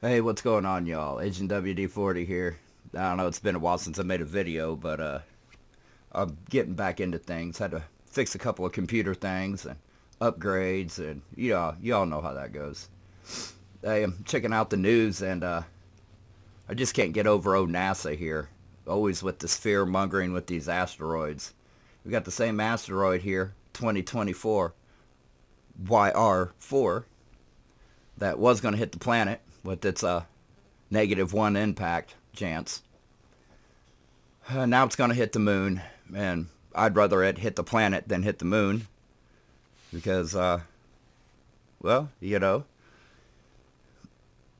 Hey, what's going on, y'all? Agent WD-40 here. I don't know, it's been a while since I made a video, but I'm getting back into things. Had to fix a couple of computer things and upgrades, and y'all know how that goes. I am checking out the news, and I just can't get over NASA here. Always with this fear mongering with these asteroids. We got the same asteroid here, 2024 YR4, that was going to hit the planet with its -1 impact chance. Now it's going to hit the moon, and I'd rather it hit the planet than hit the moon because, well,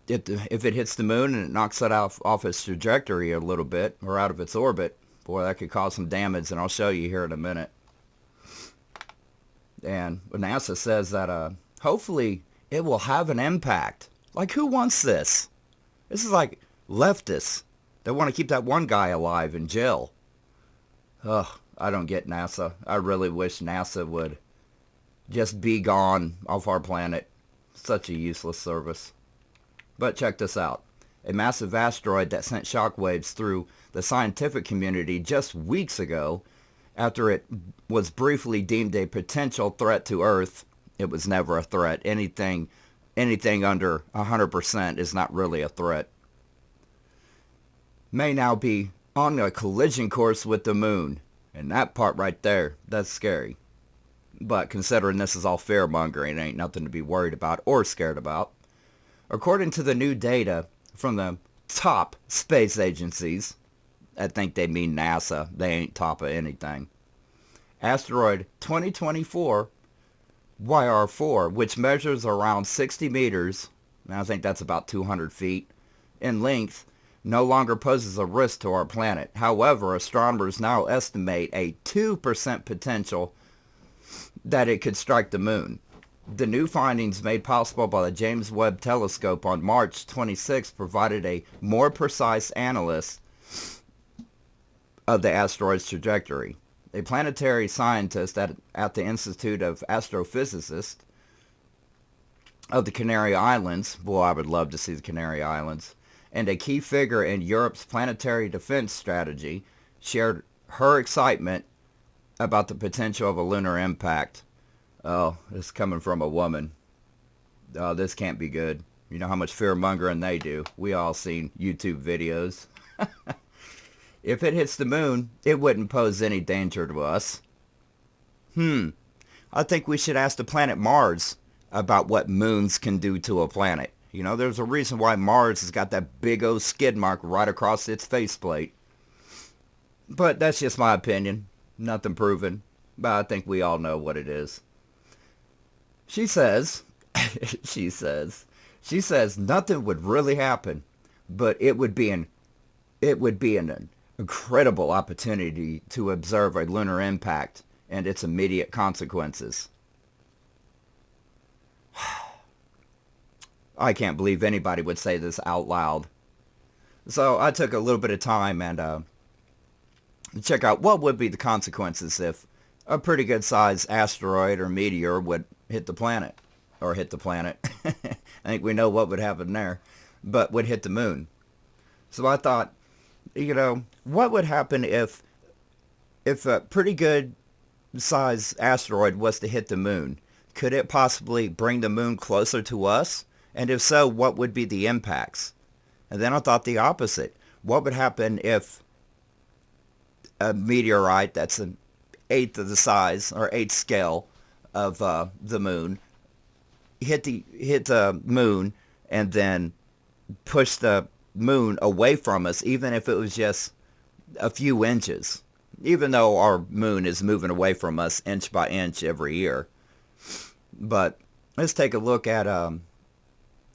if it hits the moon and it knocks it off its trajectory a little bit or out of its orbit, boy, that could cause some damage, and I'll show you here in a minute. And NASA says that hopefully it will have an impact. Like, who wants this? This is like leftists that want to keep that one guy alive in jail. Ugh, I don't get NASA. I really wish NASA would just be gone off our planet. Such a useless service. But check this out. A massive asteroid that sent shockwaves through the scientific community just weeks ago after it was briefly deemed a potential threat to Earth. It was never a threat. Anything under 100% is not really a threat. May now be on a collision course with the moon. And that part right there, that's scary. But considering this is all fear-mongering, ain't nothing to be worried about or scared about. According to the new data from the top space agencies, I think they mean NASA, they ain't top of anything. Asteroid 2024 YR4, which measures around 60 meters, and I think that's about 200 feet, in length, no longer poses a risk to our planet. However, astronomers now estimate a 2% potential that it could strike the moon. The new findings made possible by the James Webb Telescope on March 26 provided a more precise analysis of the asteroid's trajectory. A planetary scientist at the Institute of Astrophysicists of the Canary Islands, boy, I would love to see the Canary Islands, and a key figure in Europe's planetary defense strategy, shared her excitement about the potential of a lunar impact. Oh, this is coming from a woman. Oh, this can't be good. You know how much fear-mongering they do. We all seen YouTube videos. If it hits the moon, it wouldn't pose any danger to us. I think we should ask the planet Mars about what moons can do to a planet. You know, there's a reason why Mars has got that big old skid mark right across its faceplate. But that's just my opinion. Nothing proven. But I think we all know what it is. She says, she says nothing would really happen, but it would be an incredible opportunity to observe a lunar impact and its immediate consequences. I can't believe anybody would say this out loud. So I took a little bit of time and check out what would be the consequences if a pretty good sized asteroid or meteor would hit the planet. Or hit the planet. I think we know what would happen there. But would hit the moon. So I thought, what would happen if a pretty good sized asteroid was to hit the moon? Could it possibly bring the moon closer to us? And if so, what would be the impacts? And then I thought the opposite. What would happen if a meteorite that's an eighth of the size or eighth scale of the moon hit the moon and then push the moon away from us, even if it was just a few inches, even though our moon is moving away from us inch by inch every year. But let's take a look at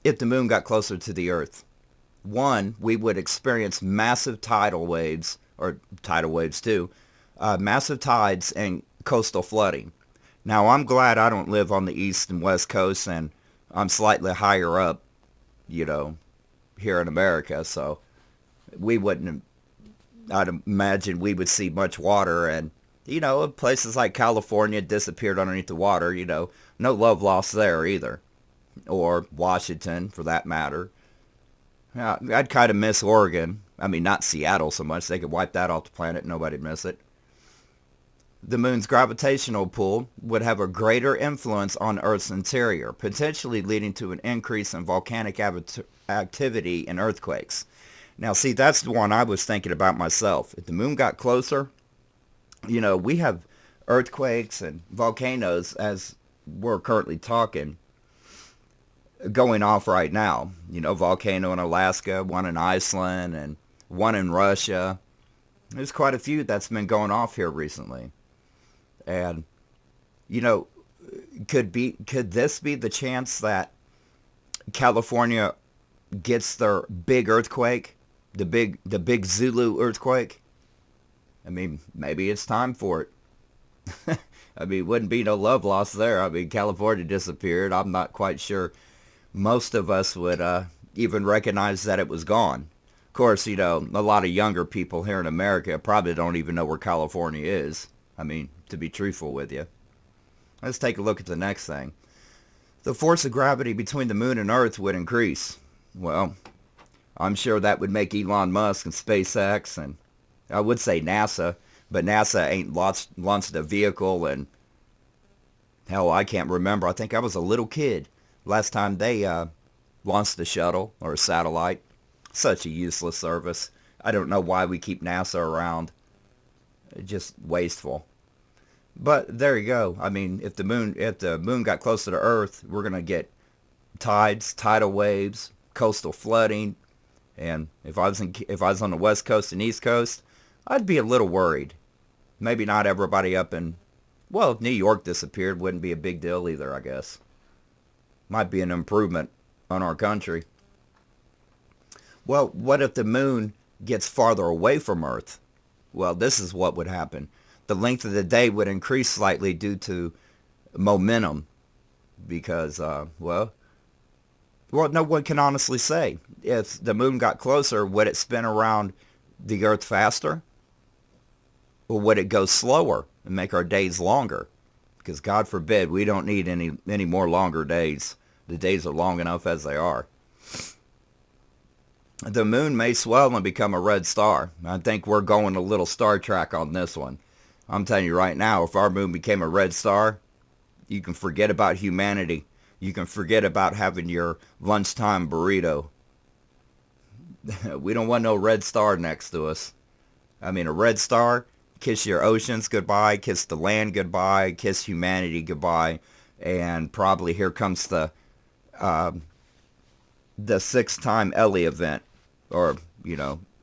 if the moon got closer to the Earth. One, we would experience massive tidal waves, or tidal waves too, massive tides and coastal flooding. Now, I'm glad I don't live on the east and west coast, and I'm slightly higher up, here in America, so we wouldn't, I'd imagine we would see much water, and, places like California disappeared underneath the water, no love lost there either, or Washington, for that matter. I'd kind of miss Oregon. I mean, not Seattle so much. They could wipe that off the planet. Nobody'd miss it. The moon's gravitational pull would have a greater influence on Earth's interior, potentially leading to an increase in volcanic activity and earthquakes. Now, see, that's the one I was thinking about myself. If the moon got closer, we have earthquakes and volcanoes as we're currently talking going off right now. Volcano in Alaska, one in Iceland, and one in Russia. There's quite a few that's been going off here recently. And, you know, could this be the chance that California gets their big earthquake, the big Zulu earthquake? I mean, maybe it's time for it. I mean, wouldn't be no love lost there. I mean, California disappeared. I'm not quite sure most of us would even recognize that it was gone. Of course, a lot of younger people here in America probably don't even know where California is. I mean, to be truthful with you. Let's take a look at the next thing. The force of gravity between the moon and Earth would increase. Well, I'm sure that would make Elon Musk and SpaceX, and I would say NASA, but NASA ain't launched a vehicle, and hell, I can't remember. I think I was a little kid last time they launched a shuttle or a satellite. Such a useless service. I don't know why we keep NASA around. Just wasteful. But there you go. I mean, if the moon got closer to Earth, we're gonna get tides, tidal waves, coastal flooding, and if I was on the West Coast and East Coast, I'd be a little worried. Maybe not everybody up in, well, if New York disappeared, wouldn't be a big deal either, I guess. Might be an improvement on our country. Well, what if the moon gets farther away from Earth? Well, this is what would happen. The length of the day would increase slightly due to momentum because, well, no one can honestly say. If the moon got closer, would it spin around the Earth faster? Or would it go slower and make our days longer? Because God forbid, we don't need any more longer days. The days are long enough as they are. The moon may swell and become a red star. I think we're going a little Star Trek on this one. I'm telling you right now, if our moon became a red star, you can forget about humanity. You can forget about having your lunchtime burrito. We don't want no red star next to us. I mean, a red star, kiss your oceans goodbye, kiss the land goodbye, kiss humanity goodbye, and probably here comes the 6-time Ellie event, or,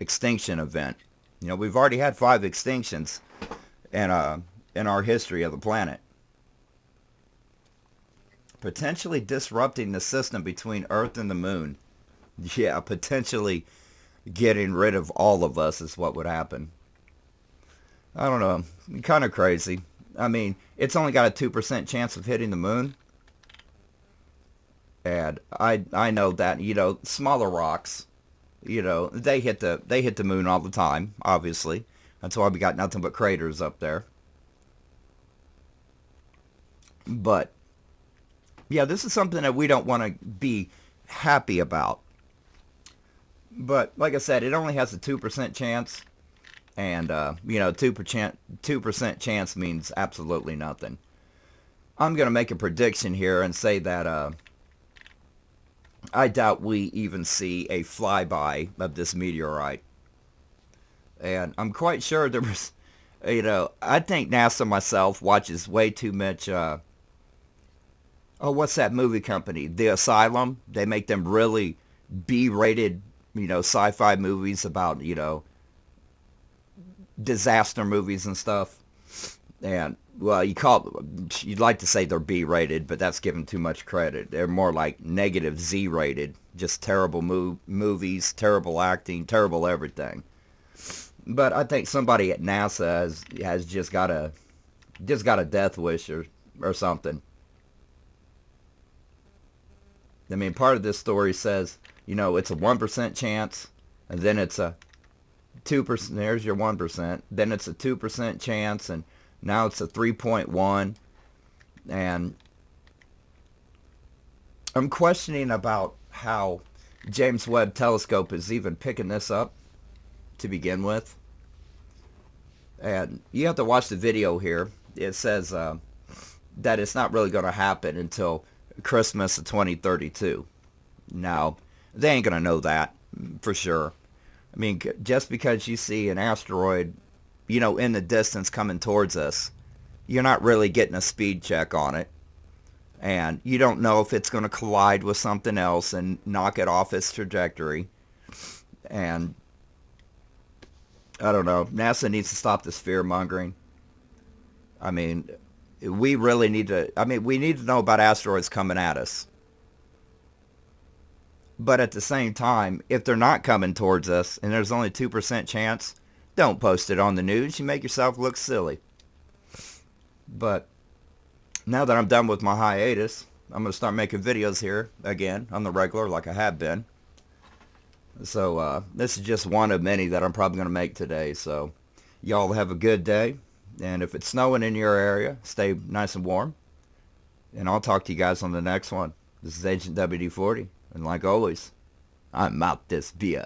extinction event. We've already had 5 extinctions in our history of the planet. Potentially disrupting the system between Earth and the moon. Yeah, potentially getting rid of all of us is what would happen. I don't know. Kind of crazy. I mean, it's only got a 2% chance of hitting the moon. And I know that, smaller rocks, they hit the moon all the time, obviously. That's why we got nothing but craters up there. But yeah, this is something that we don't want to be happy about. But like I said, it only has a 2% chance. And, 2% chance means absolutely nothing. I'm going to make a prediction here and say that I doubt we even see a flyby of this meteorite. And I'm quite sure there was, I think NASA myself watches way too much, what's that movie company? The Asylum. They make them really B-rated, sci-fi movies about, disaster movies and stuff. And, well, you'd like to say they're B-rated, but that's giving too much credit. They're more like negative Z-rated. Just terrible movies, terrible acting, terrible everything. But I think somebody at NASA has just got a death wish or something. I mean, part of this story says, it's a 1% chance, and then it's a 2%. There's your 1%. Then it's a 2% chance, and now it's a 3.1. And I'm questioning about how James Webb Telescope is even picking this up to begin with. And you have to watch the video here. It says that it's not really going to happen until Christmas of 2032. Now, they ain't going to know that for sure. I mean, just because you see an asteroid, in the distance coming towards us, you're not really getting a speed check on it. And you don't know if it's going to collide with something else and knock it off its trajectory. And I don't know. NASA needs to stop this fear-mongering. I mean, we really need to... we need to know about asteroids coming at us. But at the same time, if they're not coming towards us and there's only 2% chance, don't post it on the news. You make yourself look silly. But now that I'm done with my hiatus, I'm going to start making videos here again on the regular like I have been. So this is just one of many that I'm probably going to make today. So y'all have a good day. And if it's snowing in your area, stay nice and warm. And I'll talk to you guys on the next one. This is Agent WD-40. And like always, I'm out this beer.